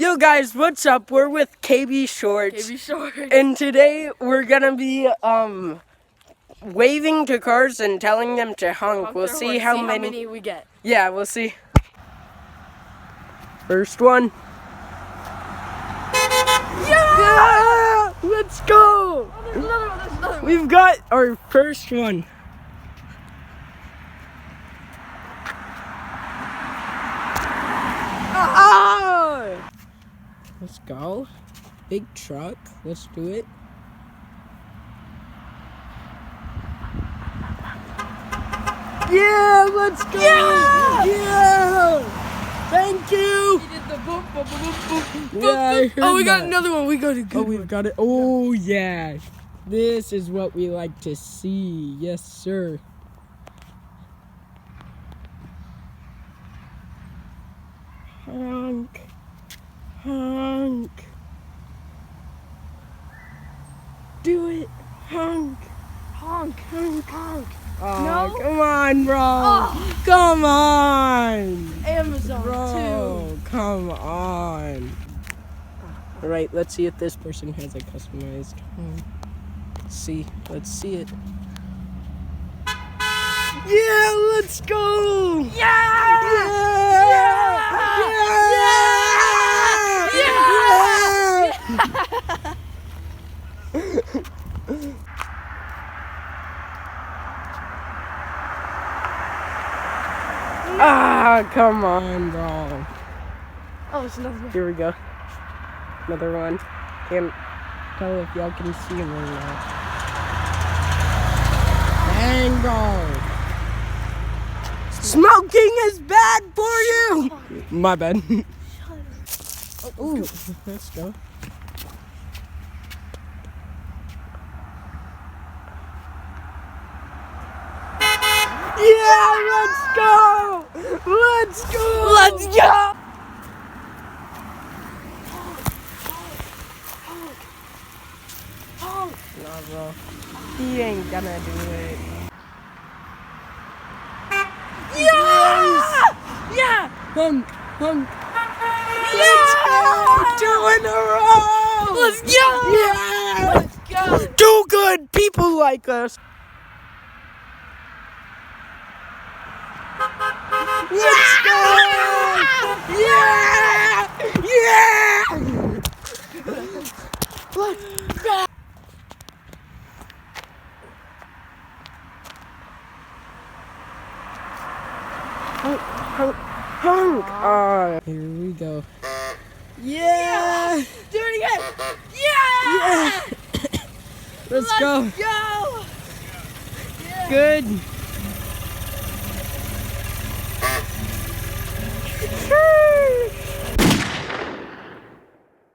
Yo guys, what's up? We're with KB Shorts. And today we're gonna be waving to cars and telling them to honk. We'll see how many we get. Yeah, we'll see. First one. Yeah! Let's go! Oh, there's another one. We've got our first one. Ah! Let's go. Big truck. Let's do it. Yeah, let's go! Yeah! Thank you! He did the boop, boop, boop, boop, boop, Yeah, I heard oh, we got that. another one. We got a good one. We've got it. Oh, yeah. This is what we like to see. Yes, sir. Honk. Honk. Do it. Honk. Honk, honk, honk. Oh, No? come on, bro. Oh. Come on. Amazon, Bro, come on. All right, let's see if this person has a customized home. Let's see it. Yeah, let's go. Yeah! Ah, come on, bro. Oh, it's another one. Here we go. Another one. Can't tell if y'all can see him or not. Mango. Smoking is bad for you. My bad. Ooh, let's go. Yeah, let's go! Let's go! Let's go! Nah, bro. He ain't gonna do it. Yeah! Yeah! Honk, honk. Let's go! 2 in a row! Let's go! Yeah! Let's go! Do good! People like us. Let's go! Yeah! Yeah! Let's go! Honk, honk, honk. Here we go. Yeah! Do it again! Yeah! Let's go. Go! Good.